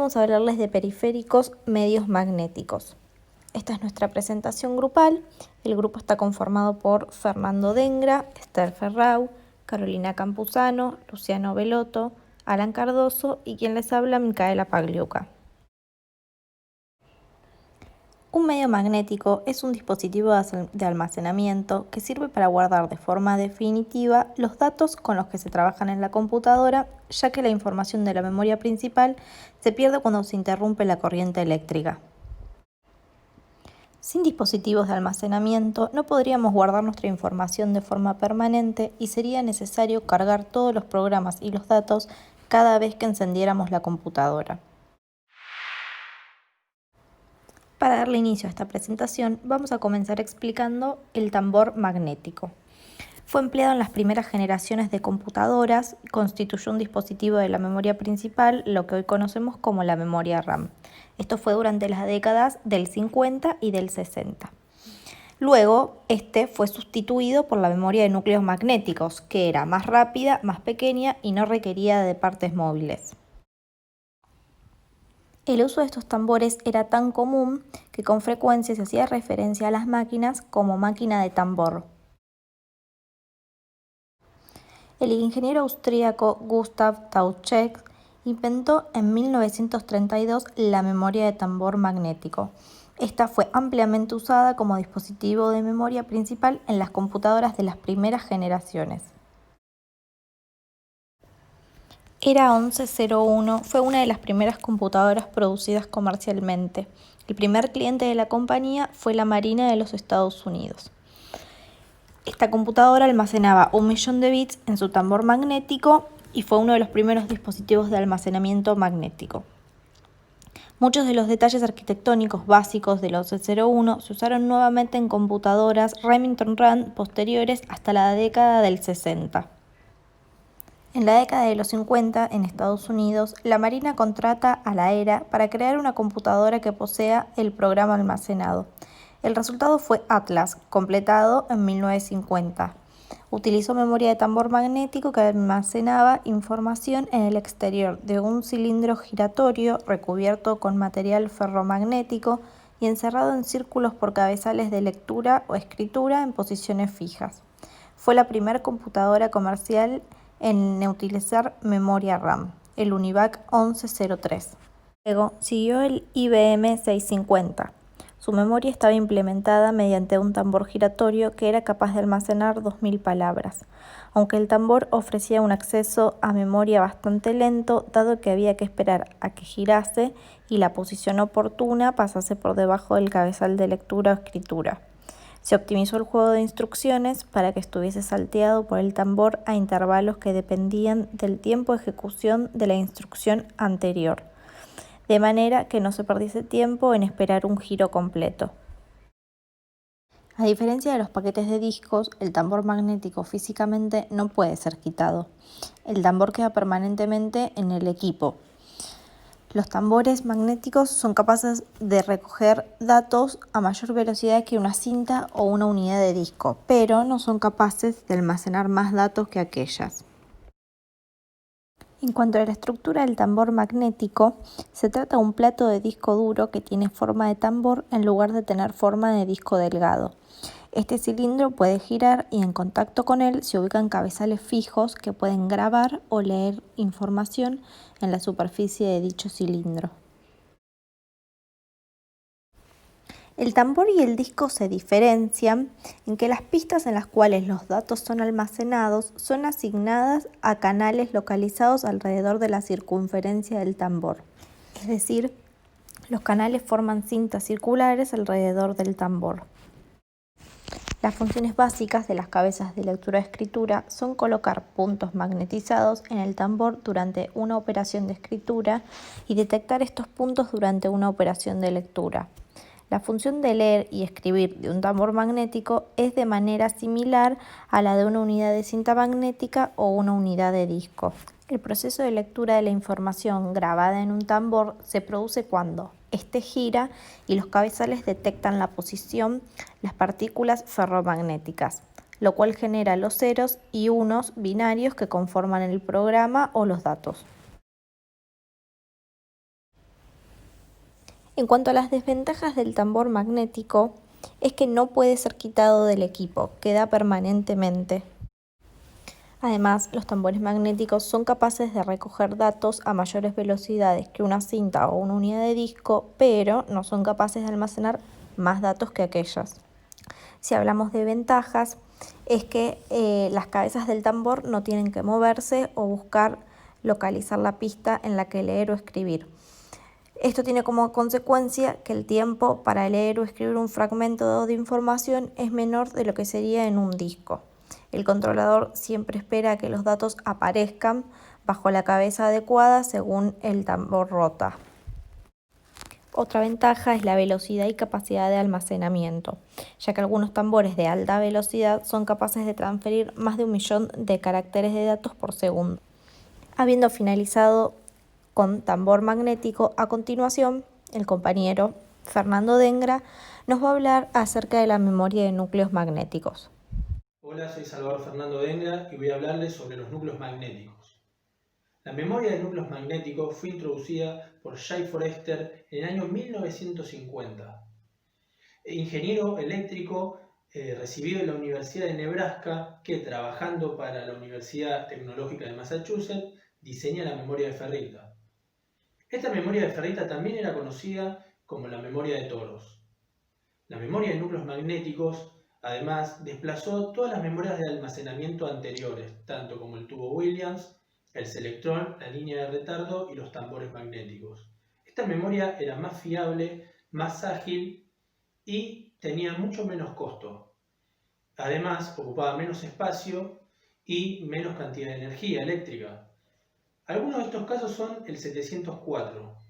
vamos a hablarles de periféricos medios magnéticos. Esta es nuestra presentación grupal. El grupo está conformado por Fernando Dengra, Esther Ferrau, Carolina Campuzano, Luciano Belotto, Alan Cardoso y quien les habla, Micaela Pagliuca. Un medio magnético es un dispositivo de almacenamiento que sirve para guardar de forma definitiva los datos con los que se trabajan en la computadora, ya que la información de la memoria principal se pierde cuando se interrumpe la corriente eléctrica. Sin dispositivos de almacenamiento no podríamos guardar nuestra información de forma permanente y sería necesario cargar todos los programas y los datos cada vez que encendiéramos la computadora. Para darle inicio a esta presentación, vamos a comenzar explicando el tambor magnético. Fue empleado en las primeras generaciones de computadoras, constituyó un dispositivo de la memoria principal, lo que hoy conocemos como la memoria RAM. Esto fue durante las décadas del 50 y del 60. Luego, este fue sustituido por la memoria de núcleos magnéticos, que era más rápida, más pequeña y no requería de partes móviles. El uso de estos tambores era tan común que con frecuencia se hacía referencia a las máquinas como máquina de tambor. El ingeniero austríaco Gustav Tauchnitz inventó en 1932 la memoria de tambor magnético. Esta fue ampliamente usada como dispositivo de memoria principal en las computadoras de las primeras generaciones. ERA 1101 fue una de las primeras computadoras producidas comercialmente. El primer cliente de la compañía fue la Marina de los Estados Unidos. Esta computadora almacenaba 1 millón de bits en su tambor magnético y fue uno de los primeros dispositivos de almacenamiento magnético. Muchos de los detalles arquitectónicos básicos del 1101 se usaron nuevamente en computadoras Remington Rand posteriores hasta la década del 60. En la década de los 50, en Estados Unidos, la Marina contrata a la ERA para crear una computadora que posea el programa almacenado. El resultado fue Atlas, completado en 1950. Utilizó memoria de tambor magnético que almacenaba información en el exterior de un cilindro giratorio recubierto con material ferromagnético y encerrado en círculos por cabezales de lectura o escritura en posiciones fijas. Fue la primera computadora comercial en utilizar memoria RAM, el UNIVAC 1103. Luego siguió el IBM 650. Su memoria estaba implementada mediante un tambor giratorio que era capaz de almacenar 2000 palabras, aunque el tambor ofrecía un acceso a memoria bastante lento, dado que había que esperar a que girase y la posición oportuna pasase por debajo del cabezal de lectura o escritura. Se optimizó el juego de instrucciones para que estuviese salteado por el tambor a intervalos que dependían del tiempo de ejecución de la instrucción anterior, de manera que no se perdiese tiempo en esperar un giro completo. A diferencia de los paquetes de discos, el tambor magnético físicamente no puede ser quitado. El tambor queda permanentemente en el equipo. Los tambores magnéticos son capaces de recoger datos a mayor velocidad que una cinta o una unidad de disco, pero no son capaces de almacenar más datos que aquellas. En cuanto a la estructura del tambor magnético, se trata de un plato de disco duro que tiene forma de tambor en lugar de tener forma de disco delgado. Este cilindro puede girar y en contacto con él se ubican cabezales fijos que pueden grabar o leer información en la superficie de dicho cilindro. El tambor y el disco se diferencian en que las pistas en las cuales los datos son almacenados son asignadas a canales localizados alrededor de la circunferencia del tambor. Es decir, los canales forman cintas circulares alrededor del tambor. Las funciones básicas de las cabezas de lectura-escritura son colocar puntos magnetizados en el tambor durante una operación de escritura y detectar estos puntos durante una operación de lectura. La función de leer y escribir de un tambor magnético es de manera similar a la de una unidad de cinta magnética o una unidad de disco. El proceso de lectura de la información grabada en un tambor se produce cuando este gira y los cabezales detectan la posición, las partículas ferromagnéticas, lo cual genera los ceros y unos binarios que conforman el programa o los datos. En cuanto a las desventajas del tambor magnético, es que no puede ser quitado del equipo, queda permanentemente. Además, los tambores magnéticos son capaces de recoger datos a mayores velocidades que una cinta o una unidad de disco, pero no son capaces de almacenar más datos que aquellas. Si hablamos de ventajas, es que las cabezas del tambor no tienen que moverse o buscar localizar la pista en la que leer o escribir. Esto tiene como consecuencia que el tiempo para leer o escribir un fragmento de información es menor de lo que sería en un disco. El controlador siempre espera que los datos aparezcan bajo la cabeza adecuada según el tambor rota. Otra ventaja es la velocidad y capacidad de almacenamiento, ya que algunos tambores de alta velocidad son capaces de transferir más de 1.000.000 de caracteres de datos por segundo. Habiendo finalizado con tambor magnético, a continuación, el compañero Fernando Dengra nos va a hablar acerca de la memoria de núcleos magnéticos. Hola, soy Salvador Fernando Dengra y voy a hablarles sobre los núcleos magnéticos. La memoria de núcleos magnéticos fue introducida por Jay Forrester en el año 1950. Ingeniero eléctrico recibido en la Universidad de Nebraska, que trabajando para la Universidad Tecnológica de Massachusetts diseña la memoria de ferrita. Esta memoria de ferrita también era conocida como la memoria de toros. La memoria de núcleos magnéticos además desplazó todas las memorias de almacenamiento anteriores, tanto como el tubo Williams, el selectrón, la línea de retardo y los tambores magnéticos. Esta memoria era más fiable, más ágil y tenía mucho menos costo. Además, ocupaba menos espacio y menos cantidad de energía eléctrica. Algunos de estos casos son el 704,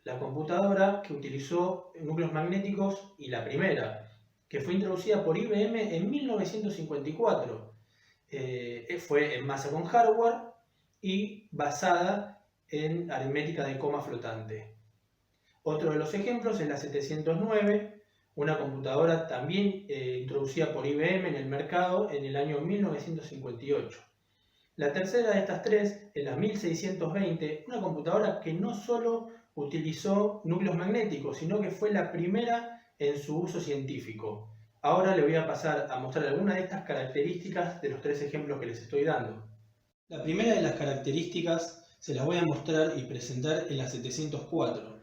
la computadora que utilizó núcleos magnéticos, y la primera, que fue introducida por IBM en 1954. Fue en masa con hardware y basada en aritmética de coma flotante. Otro de los ejemplos es la 709, una computadora también introducida por IBM en el mercado en el año 1958. La tercera de estas tres es la 1620, una computadora que no solo utilizó núcleos magnéticos, sino que fue la primera en su uso científico. Ahora le voy a pasar a mostrar algunas de estas características de los tres ejemplos que les estoy dando. La primera de las características se las voy a mostrar y presentar en la 704.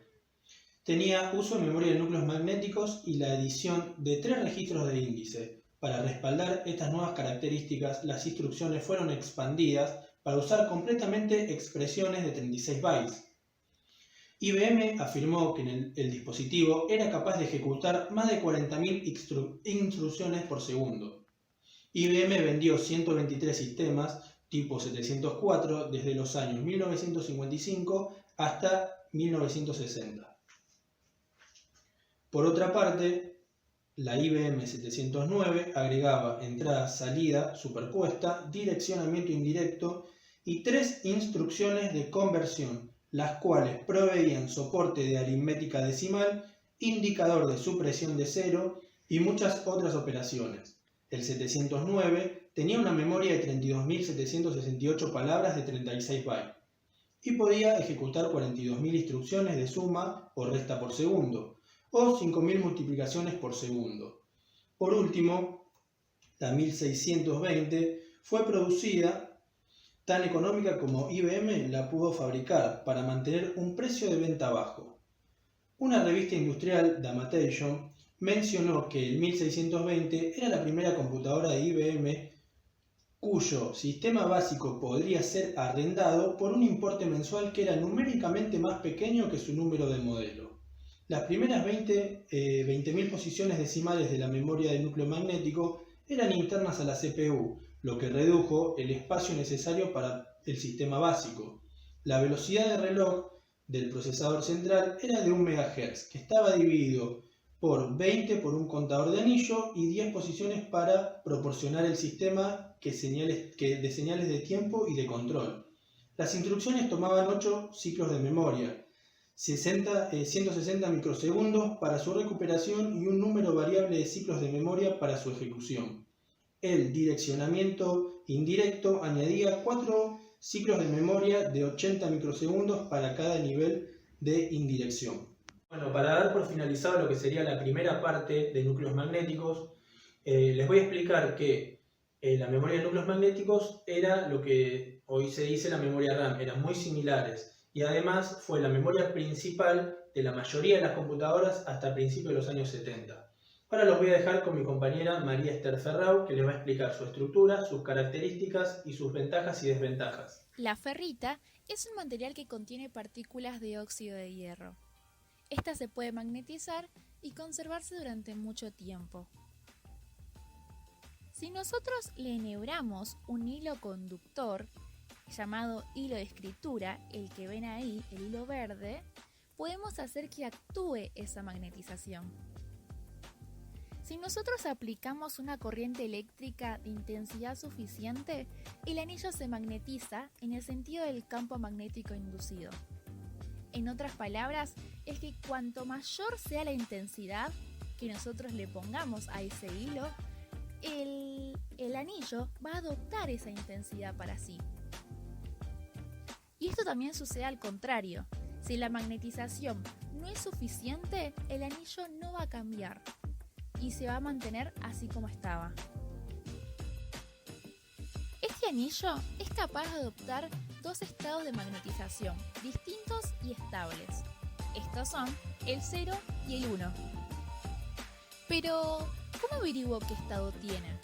Tenía uso de memoria de núcleos magnéticos y la edición de 3 registros de índice. Para respaldar estas nuevas características, las instrucciones fueron expandidas para usar completamente expresiones de 36 bytes. IBM afirmó que el dispositivo era capaz de ejecutar más de 40.000 instrucciones por segundo. IBM vendió 123 sistemas tipo 704 desde los años 1955 hasta 1960. Por otra parte, la IBM 709 agregaba entrada-salida superpuesta, direccionamiento indirecto y 3 instrucciones de conversión, las cuales proveían soporte de aritmética decimal, indicador de supresión de cero y muchas otras operaciones. El 709 tenía una memoria de 32.768 palabras de 36 bytes y podía ejecutar 42.000 instrucciones de suma o resta por segundo, o 5.000 multiplicaciones por segundo. Por último, la 1620 fue producida tan económica como IBM la pudo fabricar para mantener un precio de venta bajo. Una revista industrial, Damatation, mencionó que el 1620 era la primera computadora de IBM cuyo sistema básico podría ser arrendado por un importe mensual que era numéricamente más pequeño que su número de modelo. Las primeras 20.000 posiciones decimales de la memoria de núcleo magnético eran internas a la CPU, lo que redujo el espacio necesario para el sistema básico. La velocidad de reloj del procesador central era de 1 MHz, que estaba dividido por 20 por un contador de anillo y 10 posiciones para proporcionar el sistema de señales de tiempo y de control. Las instrucciones tomaban 8 ciclos de memoria, 160 microsegundos para su recuperación y un número variable de ciclos de memoria para su ejecución. El direccionamiento indirecto añadía 4 ciclos de memoria de 80 microsegundos para cada nivel de indirección. Bueno, para dar por finalizado lo que sería la primera parte de núcleos magnéticos, les voy a explicar que la memoria de núcleos magnéticos era lo que hoy se dice la memoria RAM, eran muy similares y además fue la memoria principal de la mayoría de las computadoras hasta principios de los años 70. Ahora los voy a dejar con mi compañera María Esther Ferrau, que les va a explicar su estructura, sus características y sus ventajas y desventajas. La ferrita es un material que contiene partículas de óxido de hierro. Esta se puede magnetizar y conservarse durante mucho tiempo. Si nosotros le enhebramos un hilo conductor, llamado hilo de escritura, el que ven ahí, el hilo verde, podemos hacer que actúe esa magnetización. Si nosotros aplicamos una corriente eléctrica de intensidad suficiente, el anillo se magnetiza en el sentido del campo magnético inducido. En otras palabras, es que cuanto mayor sea la intensidad que nosotros le pongamos a ese hilo, el anillo va a adoptar esa intensidad para sí. Y esto también sucede al contrario. Si la magnetización no es suficiente, el anillo no va a cambiar y se va a mantener así como estaba. Este anillo es capaz de adoptar dos estados de magnetización distintos y estables. Estos son el 0 y el 1. Pero, ¿cómo averiguo qué estado tiene?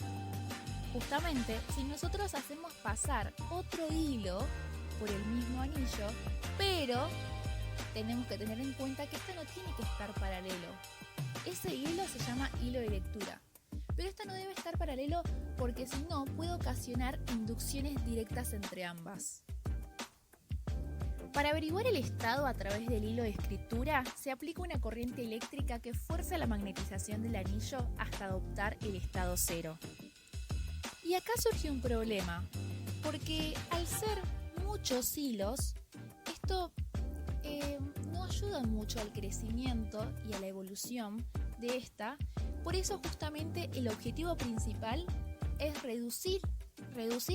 Justamente, si nosotros hacemos pasar otro hilo por el mismo anillo, pero tenemos que tener en cuenta que este no tiene que estar paralelo. Ese hilo se llama hilo de lectura, pero este no debe estar paralelo porque si no puede ocasionar inducciones directas entre ambas. Para averiguar el estado a través del hilo de escritura, se aplica una corriente eléctrica que fuerza la magnetización del anillo hasta adoptar el estado 0. Y acá surge un problema, porque al ser muchos hilos, esto no ayuda mucho al crecimiento y a la evolución de esta. Por eso justamente el objetivo principal es reducir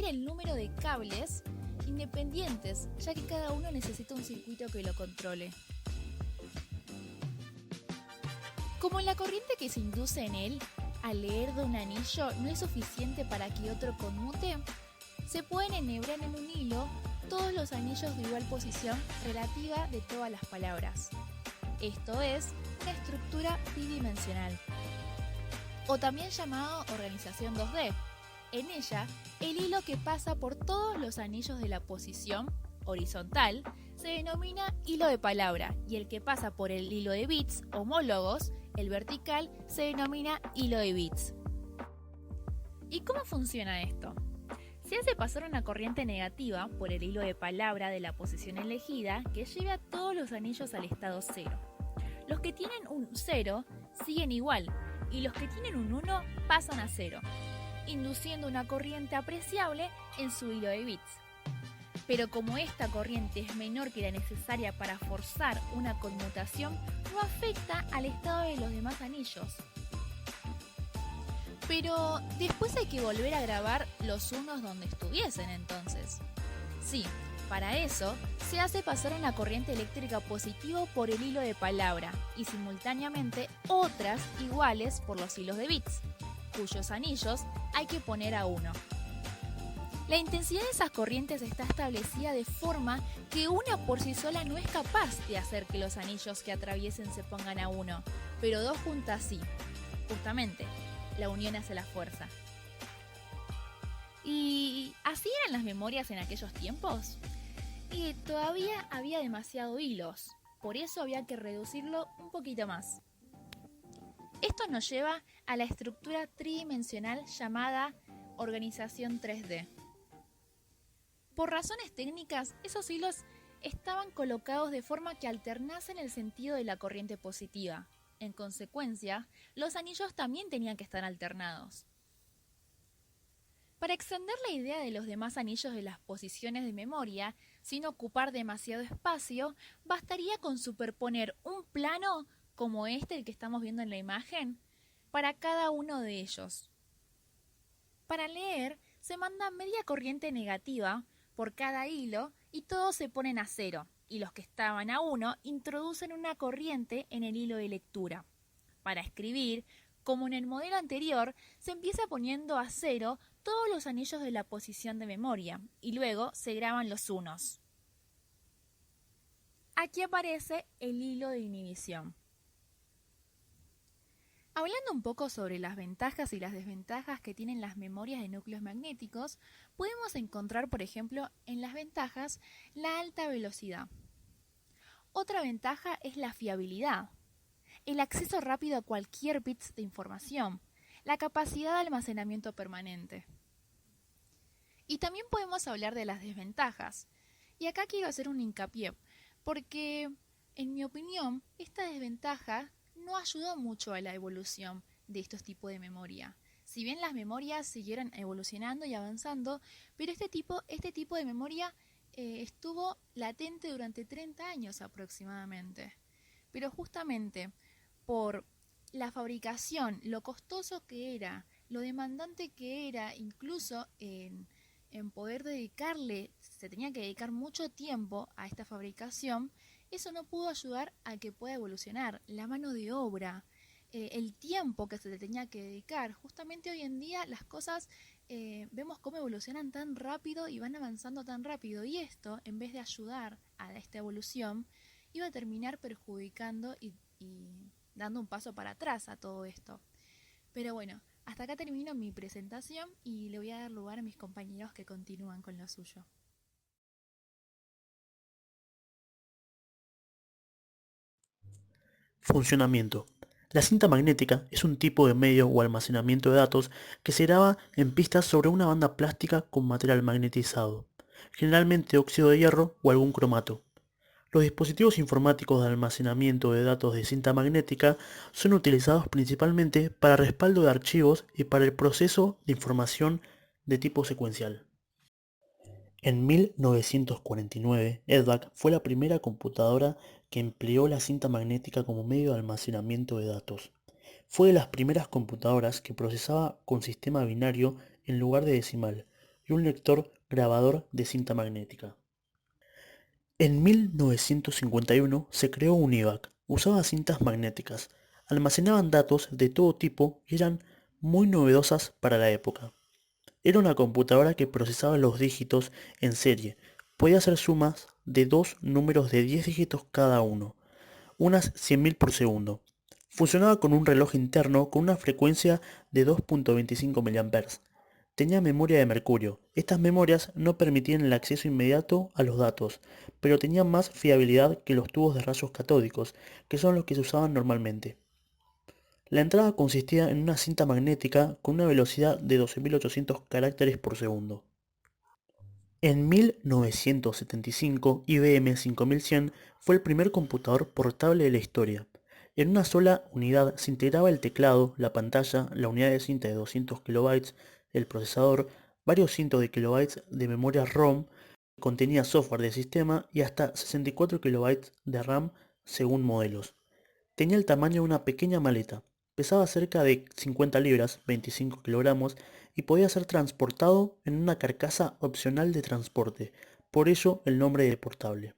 el número de cables independientes, ya que cada uno necesita un circuito que lo controle. Como la corriente que se induce en él al leer de un anillo no es suficiente para que otro conmute, se pueden enhebrar en un hilo todos los anillos de igual posición relativa de todas las palabras. Esto es una estructura bidimensional, o también llamado organización 2D. En ella, el hilo que pasa por todos los anillos de la posición horizontal se denomina hilo de palabra, y el que pasa por el hilo de bits homólogos, el vertical, se denomina hilo de bits. ¿Y cómo funciona esto? Se hace pasar una corriente negativa por el hilo de palabra de la posición elegida que lleve a todos los anillos al estado 0. Los que tienen un 0 siguen igual y los que tienen un 1 pasan a 0, induciendo una corriente apreciable en su hilo de bits. Pero como esta corriente es menor que la necesaria para forzar una conmutación, no afecta al estado de los demás anillos. Pero después hay que volver a grabar los unos donde estuviesen entonces. Sí, para eso se hace pasar una corriente eléctrica positiva por el hilo de palabra y simultáneamente otras iguales por los hilos de bits, cuyos anillos hay que poner a 1. La intensidad de esas corrientes está establecida de forma que una por sí sola no es capaz de hacer que los anillos que atraviesen se pongan a 1, pero dos juntas sí. Justamente, la unión hace la fuerza. ¿Y así eran las memorias en aquellos tiempos? Y todavía había demasiados hilos, por eso había que reducirlo un poquito más. Esto nos lleva a la estructura tridimensional llamada organización 3D. Por razones técnicas, esos hilos estaban colocados de forma que alternasen el sentido de la corriente positiva. En consecuencia, los anillos también tenían que estar alternados. Para extender la idea de los demás anillos de las posiciones de memoria, sin ocupar demasiado espacio, bastaría con superponer un plano, como el que estamos viendo en la imagen, para cada uno de ellos. Para leer, se manda media corriente negativa por cada hilo y todos se ponen a 0, y los que estaban a 1 introducen una corriente en el hilo de lectura. Para escribir, como en el modelo anterior, se empieza poniendo a 0 todos los anillos de la posición de memoria y luego se graban los unos. Aquí aparece el hilo de inhibición. Hablando un poco sobre las ventajas y las desventajas que tienen las memorias de núcleos magnéticos, podemos encontrar, por ejemplo, en las ventajas, la alta velocidad. Otra ventaja es la fiabilidad, el acceso rápido a cualquier bit de información, la capacidad de almacenamiento permanente. Y también podemos hablar de las desventajas. Y acá quiero hacer un hincapié, porque, en mi opinión, esta desventaja no ayudó mucho a la evolución de estos tipos de memoria. Si bien las memorias siguieron evolucionando y avanzando, pero este tipo de memoria estuvo latente durante 30 años aproximadamente. Pero justamente por la fabricación, lo costoso que era, lo demandante que era, incluso en poder dedicarle, se tenía que dedicar mucho tiempo a esta fabricación, eso no pudo ayudar a que pueda evolucionar. La mano de obra, el tiempo que se le tenía que dedicar. Justamente hoy en día las cosas vemos cómo evolucionan tan rápido y van avanzando tan rápido. Y esto, en vez de ayudar a esta evolución, iba a terminar perjudicando y dando un paso para atrás a todo esto. Pero bueno, hasta acá termino mi presentación y le voy a dar lugar a mis compañeros que continúan con lo suyo. Funcionamiento. La cinta magnética es un tipo de medio o almacenamiento de datos que se graba en pistas sobre una banda plástica con material magnetizado, generalmente óxido de hierro o algún cromato. Los dispositivos informáticos de almacenamiento de datos de cinta magnética son utilizados principalmente para respaldo de archivos y para el proceso de información de tipo secuencial. En 1949, EDVAC fue la primera computadora que empleó la cinta magnética como medio de almacenamiento de datos. Fue de las primeras computadoras que procesaba con sistema binario en lugar de decimal y un lector grabador de cinta magnética. En 1951 se creó UNIVAC. Usaba cintas magnéticas, almacenaban datos de todo tipo y eran muy novedosas para la época. Era una computadora que procesaba los dígitos en serie. Podía hacer sumas de dos números de 10 dígitos cada uno, unas 100.000 por segundo. Funcionaba con un reloj interno con una frecuencia de 2.25 mA. Tenía memoria de mercurio. Estas memorias no permitían el acceso inmediato a los datos, pero tenían más fiabilidad que los tubos de rayos catódicos, que son los que se usaban normalmente. La entrada consistía en una cinta magnética con una velocidad de 12.800 caracteres por segundo. En 1975, IBM 5100 fue el primer computador portable de la historia. En una sola unidad se integraba el teclado, la pantalla, la unidad de cinta de 200 kilobytes, el procesador, varios cientos de kilobytes de memoria ROM, que contenía software de sistema y hasta 64 kilobytes de RAM según modelos. Tenía el tamaño de una pequeña maleta, pesaba cerca de 50 libras, 25 kilogramos, y podía ser transportado en una carcasa opcional de transporte, por ello el nombre de portable.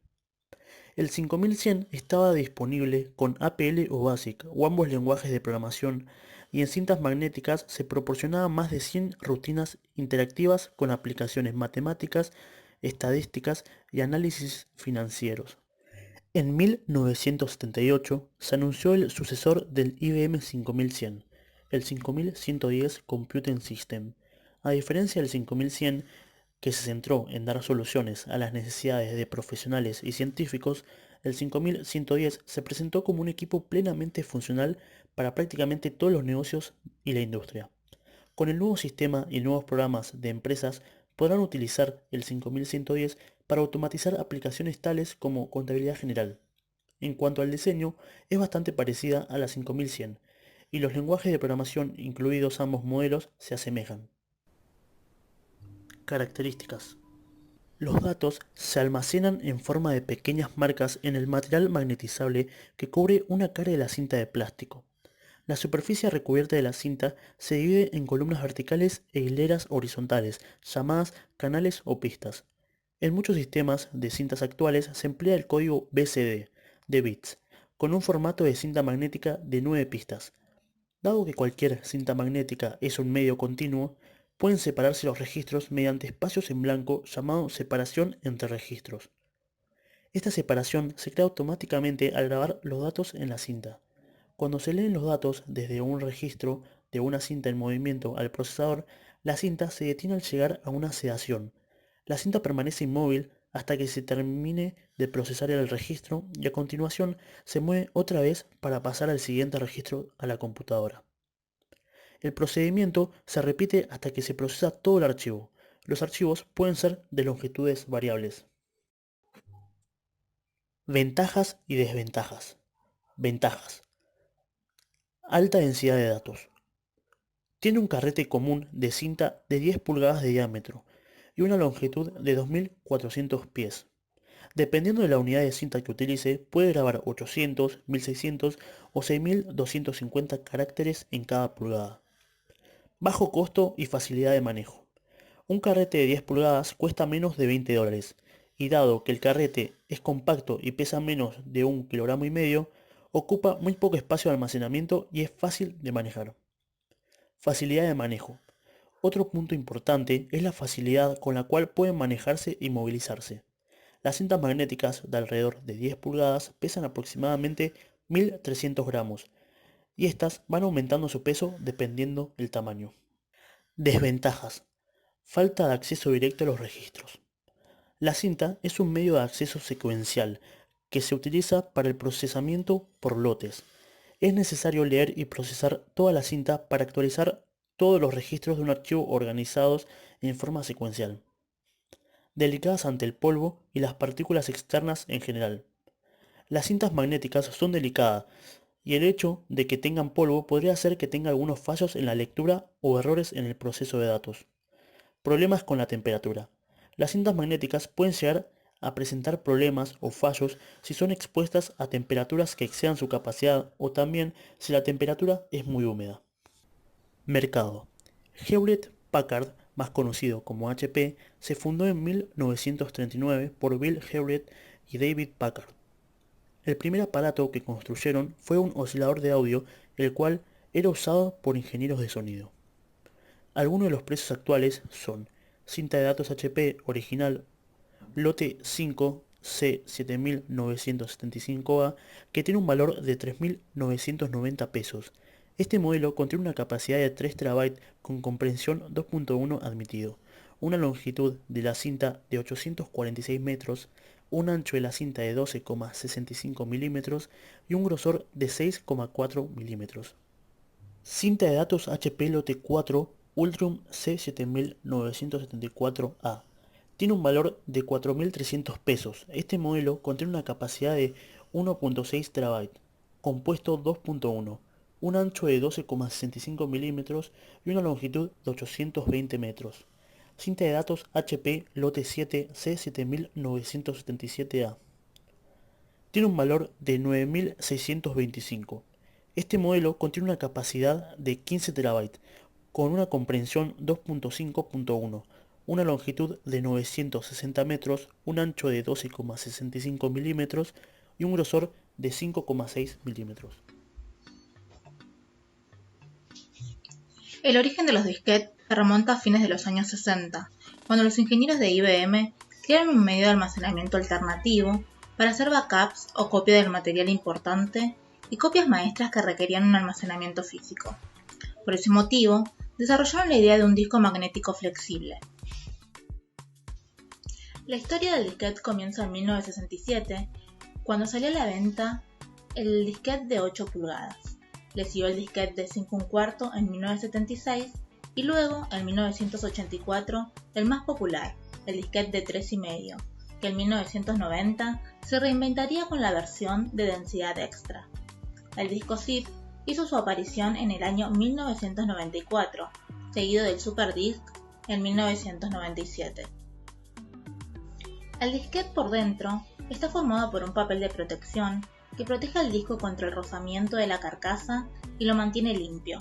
El 5100 estaba disponible con APL o BASIC, o ambos lenguajes de programación, y en cintas magnéticas se proporcionaban más de 100 rutinas interactivas con aplicaciones matemáticas, estadísticas y análisis financieros. En 1978 se anunció el sucesor del IBM 5100, el 5110 Computing System. A diferencia del 5100, que se centró en dar soluciones a las necesidades de profesionales y científicos, el 5110 se presentó como un equipo plenamente funcional para prácticamente todos los negocios y la industria. Con el nuevo sistema y nuevos programas de empresas podrán utilizar el 5110 para automatizar aplicaciones tales como contabilidad general. En cuanto al diseño, es bastante parecida a la 5100, y los lenguajes de programación incluidos ambos modelos se asemejan. Características. Los datos se almacenan en forma de pequeñas marcas en el material magnetizable que cubre una cara de la cinta de plástico. La superficie recubierta de la cinta se divide en columnas verticales e hileras horizontales, llamadas canales o pistas. En muchos sistemas de cintas actuales se emplea el código BCD de bits, con un formato de cinta magnética de 9 pistas. Dado que cualquier cinta magnética es un medio continuo, pueden separarse los registros mediante espacios en blanco llamado separación entre registros. Esta separación se crea automáticamente al grabar los datos en la cinta. Cuando se leen los datos desde un registro de una cinta en movimiento al procesador, la cinta se detiene al llegar a una sedación. La cinta permanece inmóvil hasta que se termine de procesar el registro y a continuación se mueve otra vez para pasar al siguiente registro a la computadora. El procedimiento se repite hasta que se procesa todo el archivo. Los archivos pueden ser de longitudes variables. Ventajas y desventajas. Ventajas. Alta densidad de datos. Tiene un carrete común de cinta de 10 pulgadas de diámetro y una longitud de 2400 pies. Dependiendo de la unidad de cinta que utilice, puede grabar 800, 1600 o 6250 caracteres en cada pulgada. Bajo costo y facilidad de manejo. Un carrete de 10 pulgadas cuesta menos de $20 y dado que el carrete es compacto y pesa menos de 1,5 kg, ocupa muy poco espacio de almacenamiento y es fácil de manejar. Facilidad de manejo. Otro punto importante es la facilidad con la cual pueden manejarse y movilizarse. Las cintas magnéticas de alrededor de 10 pulgadas pesan aproximadamente 1300 gramos y estas van aumentando su peso dependiendo del tamaño. Desventajas. Falta de acceso directo a los registros. La cinta es un medio de acceso secuencial que se utiliza para el procesamiento por lotes. Es necesario leer y procesar toda la cinta para actualizar todos los registros de un archivo organizados en forma secuencial. Delicadas ante el polvo y las partículas externas en general. Las cintas magnéticas son delicadas y el hecho de que tengan polvo podría hacer que tenga algunos fallos en la lectura o errores en el proceso de datos. Problemas con la temperatura. Las cintas magnéticas pueden llegar a presentar problemas o fallos si son expuestas a temperaturas que excedan su capacidad o también si la temperatura es muy húmeda. Mercado. Hewlett Packard, más conocido como HP, se fundó en 1939 por Bill Hewlett y David Packard. El primer aparato que construyeron fue un oscilador de audio, el cual era usado por ingenieros de sonido. Algunos de los precios actuales son cinta de datos HP original lote 5 C7975A que tiene un valor de 3.990 pesos. Este modelo contiene una capacidad de 3 TB con comprensión 2.1 admitido, una longitud de la cinta de 846 metros, un ancho de la cinta de 12,65 milímetros y un grosor de 6,4 milímetros. Cinta de datos HP lote 4 Ultrum C7974A. Tiene un valor de 4.300 pesos. Este modelo contiene una capacidad de 1.6 TB, compuesto 2.1, un ancho de 12,65 milímetros y una longitud de 820 metros. Cinta de datos HP lote 7 C7977A. Tiene un valor de 9.625. Este modelo contiene una capacidad de 15 TB, con una comprensión 2.5.1, una longitud de 960 metros, un ancho de 12,65 milímetros y un grosor de 5,6 milímetros. El origen de los disquetes se remonta a fines de los años 60, cuando los ingenieros de IBM crearon un medio de almacenamiento alternativo para hacer backups o copia del material importante y copias maestras que requerían un almacenamiento físico. Por ese motivo, desarrollaron la idea de un disco magnético flexible. La historia del disquete comienza en 1967, cuando salió a la venta el disquete de 8 pulgadas. Le siguió el disquete de 5 1/4 en 1976 y luego, en 1984, el más popular, el disquete de 3,5, que en 1990 se reinventaría con la versión de densidad extra. El disco zip hizo su aparición en el año 1994, seguido del SuperDisc en 1997. El disquete por dentro está formado por un papel de protección que protege al disco contra el rozamiento de la carcasa y lo mantiene limpio,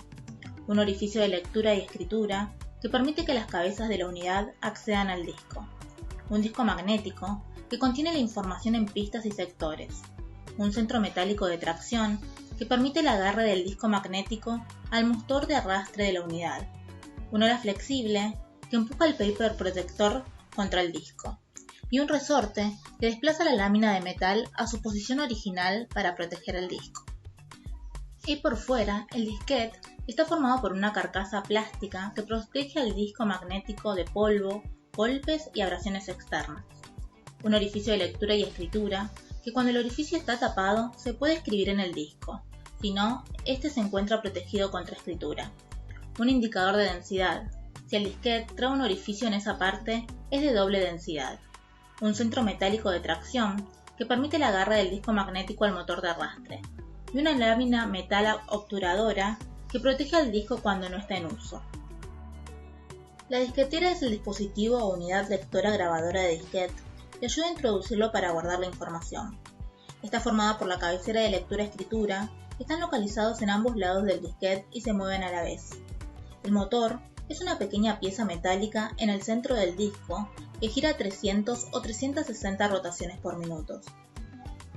un orificio de lectura y escritura que permite que las cabezas de la unidad accedan al disco, un disco magnético que contiene la información en pistas y sectores, un centro metálico de tracción que permite el agarre del disco magnético al motor de arrastre de la unidad, un ala flexible que empuja el paper protector contra el disco, y un resorte que desplaza la lámina de metal a su posición original para proteger el disco. Y por fuera, el disquete está formado por una carcasa plástica que protege al disco magnético de polvo, golpes y abrasiones externas, un orificio de lectura y escritura que cuando el orificio está tapado se puede escribir en el disco, si no, este se encuentra protegido contra escritura, un indicador de densidad. Si el disquete trae un orificio en esa parte, es de doble densidad, un centro metálico de tracción que permite el agarre del disco magnético al motor de arrastre, y una lámina metal obturadora que protege al disco cuando no está en uso. La disquetera es el dispositivo o unidad lectora grabadora de disquete que ayuda a introducirlo para guardar la información. Está formada por la cabecera de lectura-escritura que están localizados en ambos lados del disquete y se mueven a la vez. El motor es una pequeña pieza metálica en el centro del disco que gira a 300 o 360 rotaciones por minuto.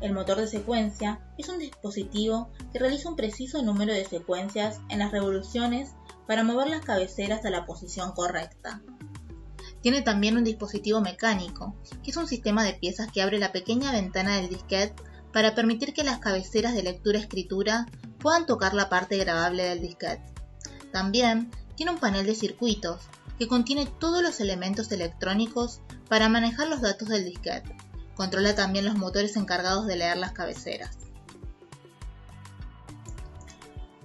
El motor de secuencia es un dispositivo que realiza un preciso número de secuencias en las revoluciones para mover las cabeceras a la posición correcta. Tiene también un dispositivo mecánico, que es un sistema de piezas que abre la pequeña ventana del disquete para permitir que las cabeceras de lectura-escritura puedan tocar la parte grabable del disquete. También tiene un panel de circuitos que contiene todos los elementos electrónicos para manejar los datos del disquete. Controla también los motores encargados de leer las cabeceras.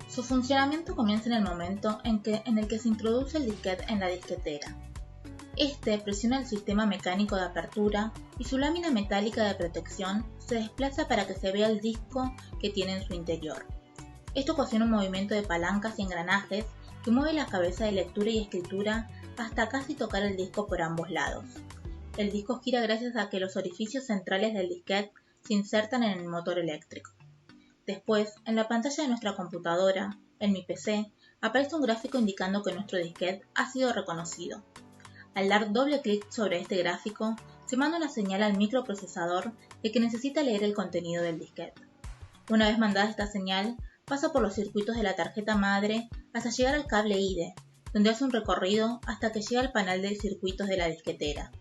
Su funcionamiento comienza en el momento en el que se introduce el disquete en la disquetera. Este presiona el sistema mecánico de apertura y su lámina metálica de protección se desplaza para que se vea el disco que tiene en su interior. Esto ocasiona un movimiento de palancas y engranajes que mueve la cabeza de lectura y escritura hasta casi tocar el disco por ambos lados. El disco gira gracias a que los orificios centrales del disquete se insertan en el motor eléctrico. Después, en la pantalla de nuestra computadora, en mi PC, aparece un gráfico indicando que nuestro disquete ha sido reconocido. Al dar doble clic sobre este gráfico, se manda una señal al microprocesador de que necesita leer el contenido del disquete. Una vez mandada esta señal, pasa por los circuitos de la tarjeta madre hasta llegar al cable IDE, donde hace un recorrido hasta que llega al panel de circuitos de la disquetera.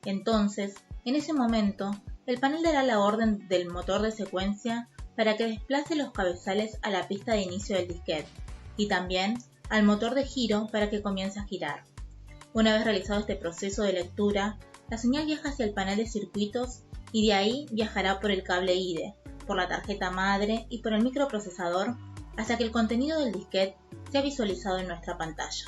Entonces, en ese momento, el panel dará la orden del motor de secuencia para que desplace los cabezales a la pista de inicio del disquete y también al motor de giro para que comience a girar. Una vez realizado este proceso de lectura, la señal viaja hacia el panel de circuitos y de ahí viajará por el cable IDE, por la tarjeta madre y por el microprocesador hasta que el contenido del disquete sea visualizado en nuestra pantalla.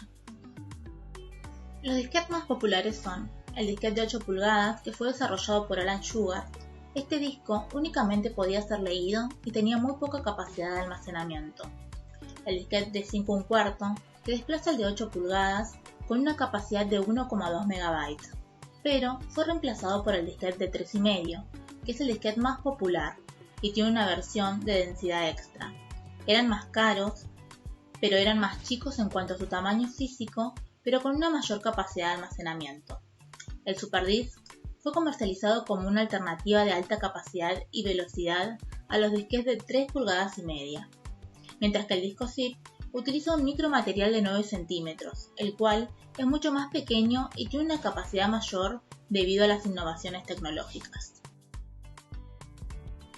Los disquetes más populares son el disquete de 8 pulgadas que fue desarrollado por Alan Sugar. Este disco únicamente podía ser leído y tenía muy poca capacidad de almacenamiento. El disquete de 5 1/4 que desplaza el de 8 pulgadas con una capacidad de 1,2 MB, pero fue reemplazado por el disquete de 3,5, que es el disquete más popular y tiene una versión de densidad extra. Eran más caros, pero eran más chicos en cuanto a su tamaño físico, pero con una mayor capacidad de almacenamiento. El SuperDisc fue comercializado como una alternativa de alta capacidad y velocidad a los disquetes de 3,5 pulgadas, mientras que el disco zip utiliza un micromaterial de 9 centímetros, el cual es mucho más pequeño y tiene una capacidad mayor debido a las innovaciones tecnológicas.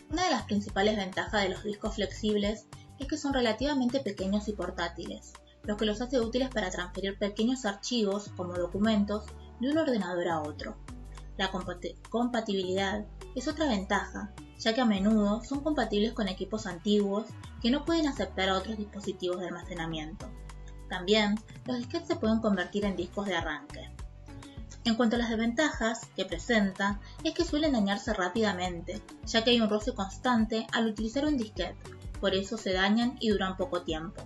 Una de las principales ventajas de los discos flexibles es que son relativamente pequeños y portátiles, lo que los hace útiles para transferir pequeños archivos, como documentos, de un ordenador a otro. La compatibilidad es otra ventaja, ya que a menudo son compatibles con equipos antiguos que no pueden aceptar a otros dispositivos de almacenamiento. También, los disquetes se pueden convertir en discos de arranque. En cuanto a las desventajas que presenta, es que suelen dañarse rápidamente, ya que hay un roce constante al utilizar un disquete, por eso se dañan y duran poco tiempo.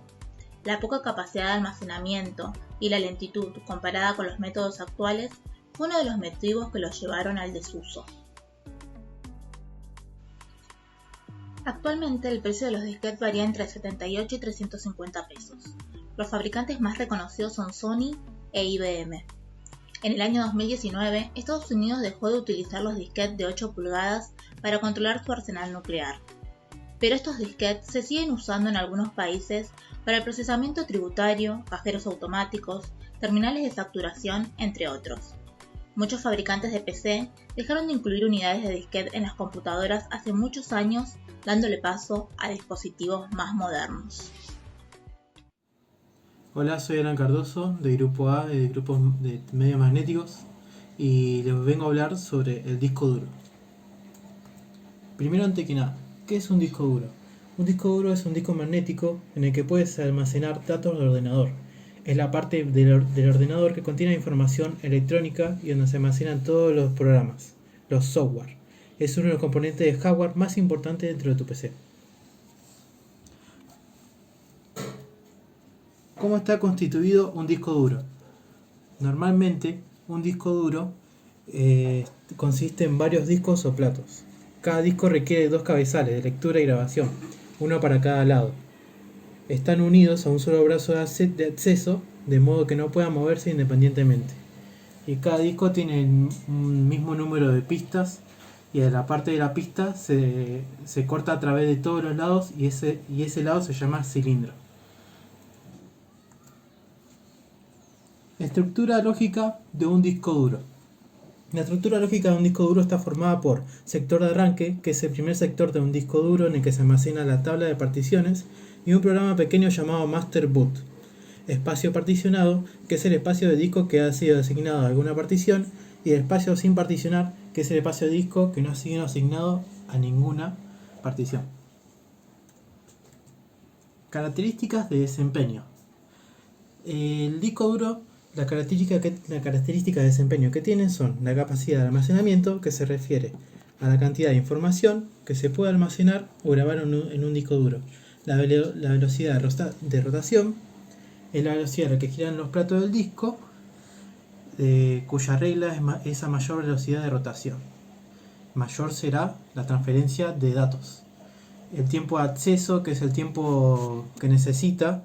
La poca capacidad de almacenamiento y la lentitud comparada con los métodos actuales fue uno de los motivos que los llevaron al desuso. Actualmente el precio de los disquetes varía entre 78 y 350 pesos. Los fabricantes más reconocidos son Sony e IBM. En el año 2019, Estados Unidos dejó de utilizar los disquetes de 8 pulgadas para controlar su arsenal nuclear. Pero estos disquetes se siguen usando en algunos países para el procesamiento tributario, cajeros automáticos, terminales de facturación, entre otros. Muchos fabricantes de PC dejaron de incluir unidades de disquete en las computadoras hace muchos años, dándole paso a dispositivos más modernos. Hola, soy Alan Cardoso, de Grupo A, de Grupos de Medios Magnéticos, y les vengo a hablar sobre el disco duro. Primero, antes que nada, ¿qué es un disco duro? Un disco duro es un disco magnético en el que puedes almacenar datos del ordenador. Es la parte del ordenador que contiene información electrónica y donde se almacenan todos los programas, los software. Es uno de los componentes de hardware más importantes dentro de tu PC. ¿Cómo está constituido un disco duro? Normalmente, un disco duro consiste en varios discos o platos. Cada disco requiere 2 cabezales de lectura y grabación, uno para cada lado. Están unidos a un solo brazo de acceso, de modo que no puedan moverse independientemente. Y cada disco tiene un mismo número de pistas, y de la parte de la pista se corta a través de todos los lados, y ese lado se llama cilindro. Estructura lógica de un disco duro. La estructura lógica de un disco duro está formada por sector de arranque, que es el primer sector de un disco duro en el que se almacena la tabla de particiones, y un programa pequeño llamado Master Boot. Espacio particionado, que es el espacio de disco que ha sido asignado a alguna partición, y el espacio sin particionar, que es el espacio de disco que no ha sido asignado a ninguna partición. Características de desempeño. El disco duro, la característica de desempeño que tiene son la capacidad de almacenamiento, que se refiere a la cantidad de información que se puede almacenar o grabar en un disco duro. La velocidad de rotación es la velocidad a la que giran los platos del disco, cuya regla es a mayor velocidad de rotación. Mayor será la transferencia de datos. El tiempo de acceso, que es el tiempo que necesita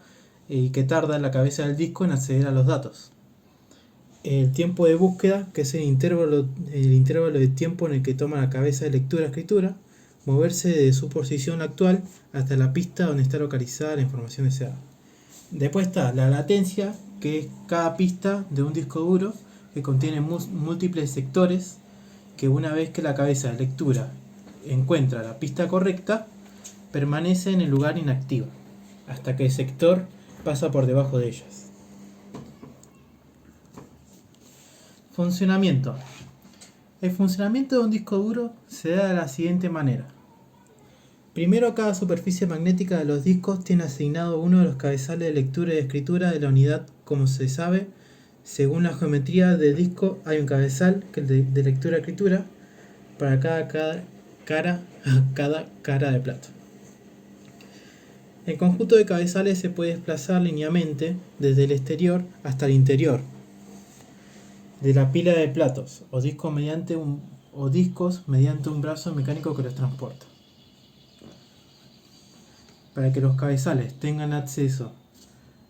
y que tarda la cabeza del disco en acceder a los datos. El tiempo de búsqueda, que es el intervalo de tiempo en el que toma la cabeza de lectura-escritura, moverse de su posición actual hasta la pista donde está localizada la información deseada. Después está la latencia, que es cada pista de un disco duro que contiene múltiples sectores, que una vez que la cabeza de lectura encuentra la pista correcta, permanece en el lugar inactiva, hasta que el sector pasa por debajo de ellas. Funcionamiento. El funcionamiento de un disco duro se da de la siguiente manera. Primero, cada superficie magnética de los discos tiene asignado uno de los cabezales de lectura y escritura de la unidad. Como se sabe, según la geometría del disco hay un cabezal de lectura y escritura para cada cara de plato. El conjunto de cabezales se puede desplazar linealmente desde el exterior hasta el interior de la pila de platos o discos mediante un brazo mecánico que los transporta. Para que los cabezales tengan acceso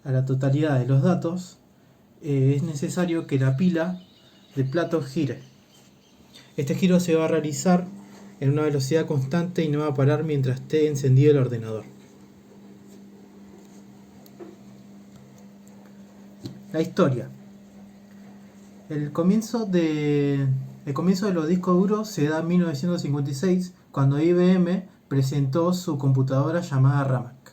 a la totalidad de los datos, es necesario que la pila de platos gire. Este giro se va a realizar en una velocidad constante y no va a parar mientras esté encendido el ordenador. La historia. El comienzo de los discos duros se da en 1956, cuando IBM presentó su computadora llamada RAMAC.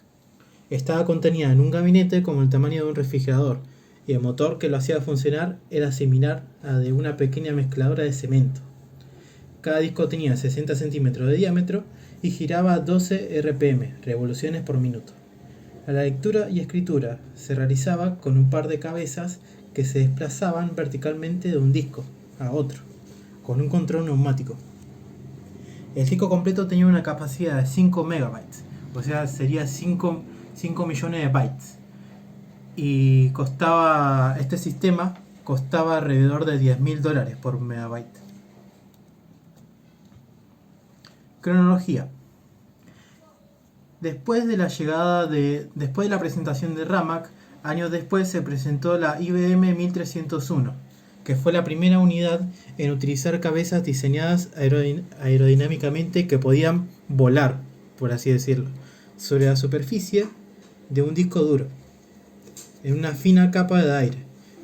Estaba contenida en un gabinete como el tamaño de un refrigerador, y el motor que lo hacía funcionar era similar a de una pequeña mezcladora de cemento. Cada disco tenía 60 centímetros de diámetro y giraba 12 RPM, revoluciones por minuto. La lectura y escritura se realizaba con un par de cabezas que se desplazaban verticalmente de un disco a otro, con un control neumático. El disco completo tenía una capacidad de 5 megabytes, o sea, sería 5 millones de bytes. Y este sistema costaba alrededor de $10.000 por megabyte. Cronología. Después de la presentación de RAMAC, años después se presentó la IBM 1301, que fue la primera unidad en utilizar cabezas diseñadas aerodinámicamente que podían volar, por así decirlo, sobre la superficie de un disco duro, en una fina capa de aire,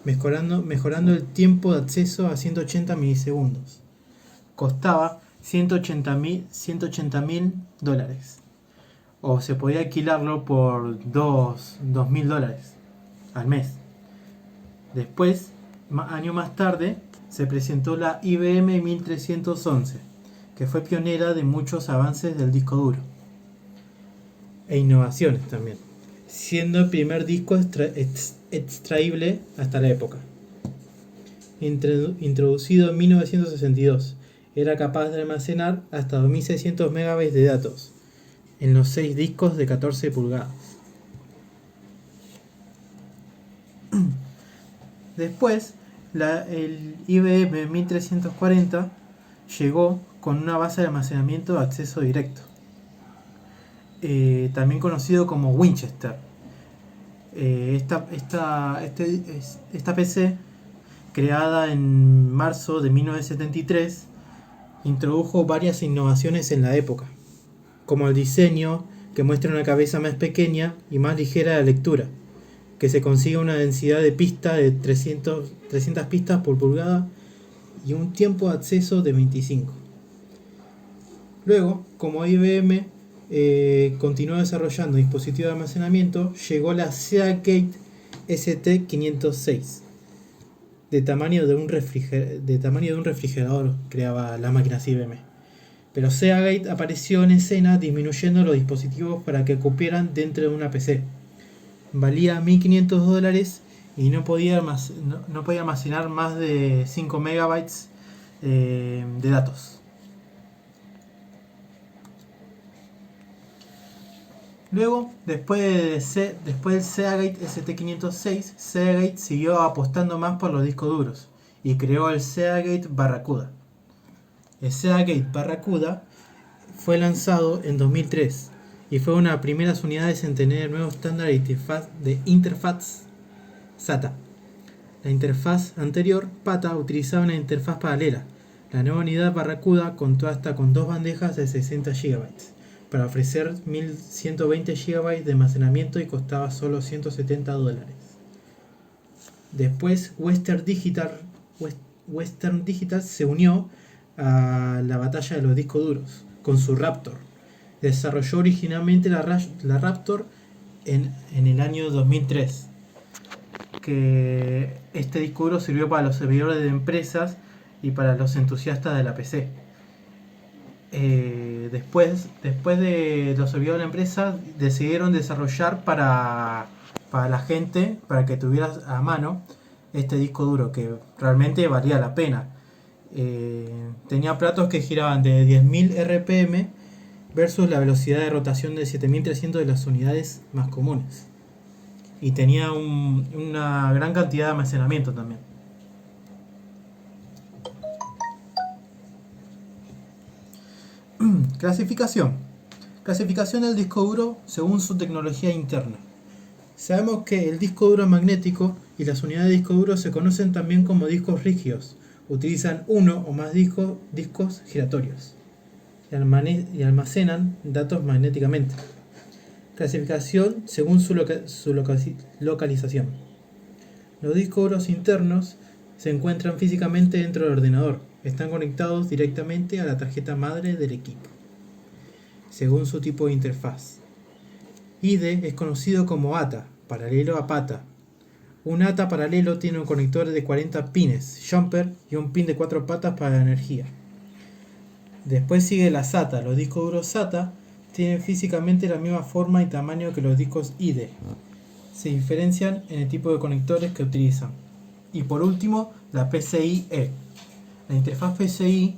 mejorando el tiempo de acceso a 180 milisegundos. Costaba $180,000, o se podía alquilarlo por $2,000 al mes. Después, año más tarde, se presentó la IBM 1311, que fue pionera de muchos avances del disco duro e innovaciones también, siendo el primer disco extraíble hasta la época. Introducido en 1962, era capaz de almacenar hasta 2600 megabytes de datos en los 6 discos de 14 pulgadas. Después, el IBM 1340 llegó con una base de almacenamiento de acceso directo, también conocido como Winchester. Esta PC, creada en marzo de 1973, introdujo varias innovaciones en la época, como el diseño que muestra una cabeza más pequeña y más ligera de lectura, que se consigue una densidad de pista de 300 pistas por pulgada y un tiempo de acceso de 25. Luego, como IBM continuó desarrollando dispositivos de almacenamiento, llegó la Seagate ST506, de tamaño de un refrigerador, creaba las máquinas IBM. Pero Seagate apareció en escena disminuyendo los dispositivos para que cupieran dentro de una PC. Valía $1.500 y no podía almacenar más de 5 megabytes de datos. Luego, después del Seagate ST506, Seagate siguió apostando más por los discos duros y creó el Seagate Barracuda. El Seagate Barracuda fue lanzado en 2003 y fue una de las primeras unidades en tener el nuevo estándar de interfaz SATA. La interfaz anterior, PATA, utilizaba una interfaz paralela. La nueva unidad Barracuda contó hasta con 2 bandejas de 60 GB para ofrecer 1120 GB de almacenamiento y costaba solo $170. Después Western Digital se unió a la batalla de los discos duros con su Raptor. Desarrolló originalmente la Raptor en el año 2003, que este disco duro sirvió para los servidores de empresas y para los entusiastas de la PC. Después de los servidores de la empresa, decidieron desarrollar para la gente, para que tuvieras a mano este disco duro, que realmente valía la pena. Tenía platos que giraban de 10.000 RPM versus la velocidad de rotación de 7.300 de las unidades más comunes. Y tenía una gran cantidad de almacenamiento también. Clasificación del disco duro según su tecnología interna. Sabemos que el disco duro magnético y las unidades de disco duro se conocen también como discos rígidos. Utilizan uno o más discos giratorios y almacenan datos magnéticamente. Clasificación según su localización. Los discos duros internos se encuentran físicamente dentro del ordenador. Están conectados directamente a la tarjeta madre del equipo, según su tipo de interfaz. IDE es conocido como ATA, paralelo a PATA. Un ATA paralelo tiene un conector de 40 pines, jumper y un pin de 4 patas para la energía. Después sigue la SATA. Los discos duros SATA tienen físicamente la misma forma y tamaño que los discos IDE. Se diferencian en el tipo de conectores que utilizan. Y por último, la PCIe. La interfaz PCIe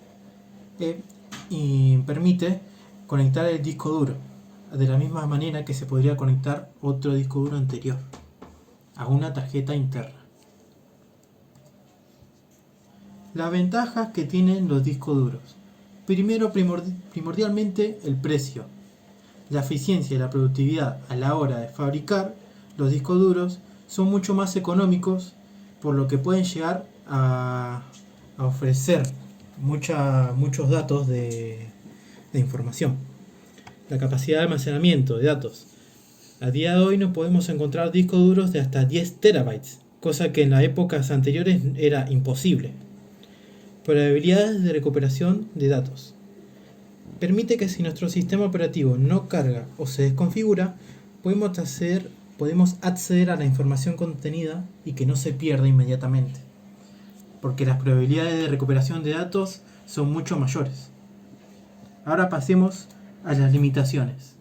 permite conectar el disco duro de la misma manera que se podría conectar otro disco duro anterior a una tarjeta interna. Las ventajas que tienen los discos duros. Primero, primordialmente el precio. La eficiencia y la productividad a la hora de fabricar los discos duros son mucho más económicos por lo que pueden llegar a ofrecer muchos datos de información. La capacidad de almacenamiento de datos. A día de hoy no podemos encontrar discos duros de hasta 10 terabytes, cosa que en las épocas anteriores era imposible. Probabilidades de recuperación de datos. Permite que si nuestro sistema operativo no carga o se desconfigura, podemos acceder a la información contenida y que no se pierda inmediatamente, porque las probabilidades de recuperación de datos son mucho mayores. Ahora pasemos a las limitaciones.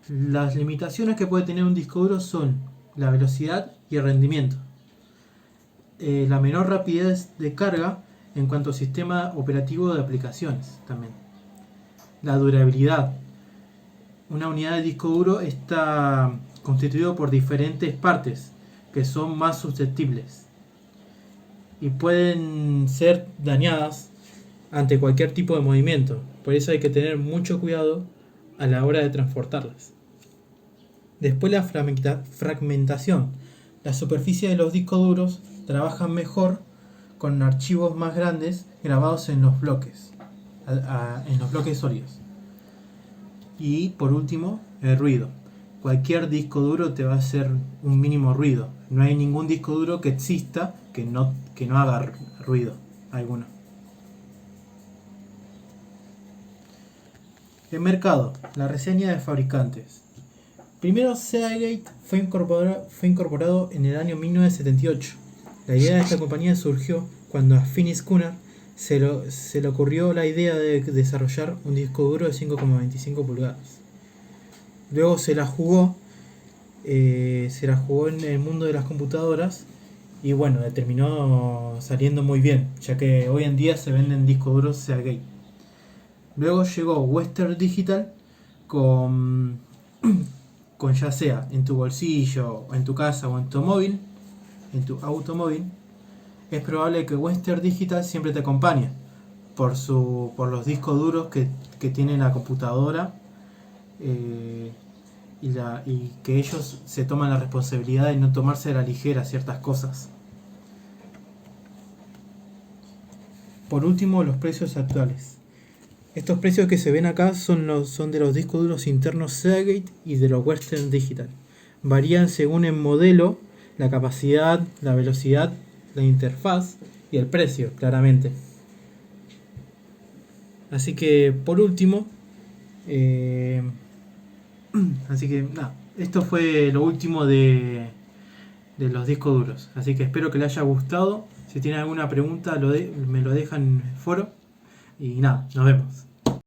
Las limitaciones que puede tener un disco duro son la velocidad y el rendimiento. La menor rapidez de carga en cuanto al sistema operativo de aplicaciones también. La durabilidad. Una unidad de disco duro está constituido por diferentes partes que son más susceptibles y pueden ser dañadas ante cualquier tipo de movimiento. Por eso hay que tener mucho cuidado a la hora de transportarlas. Después la fragmentación. La superficie de los discos duros trabajan mejor con archivos más grandes grabados en los bloques sólidos. Y por último, el ruido. Cualquier disco duro te va a hacer un mínimo ruido. No hay ningún disco duro que exista que no haga ruido alguno. El mercado. La reseña de fabricantes. Primero, Seagate fue incorporado en el año 1978. La idea de esta compañía surgió cuando a Finis Cunard se le ocurrió la idea de desarrollar un disco duro de 5,25 pulgadas. Luego se la jugó en el mundo de las computadoras y bueno, terminó saliendo muy bien, ya que hoy en día se venden discos duros Seagate. Luego llegó Western Digital con ya sea en tu bolsillo, o en tu casa o en tu automóvil. Es probable que Western Digital siempre te acompañe por los discos duros que tiene la computadora y que ellos se toman la responsabilidad de no tomarse a la ligera ciertas cosas. Por último, los precios actuales. Estos precios que se ven acá son de los discos duros internos Seagate y de los Western Digital. Varían según el modelo, la capacidad, la velocidad, la interfaz y el precio, claramente. Así que por último, esto fue lo último de los discos duros. Así que espero que les haya gustado. Si tienen alguna pregunta me lo dejan en el foro. Y nada, nos vemos.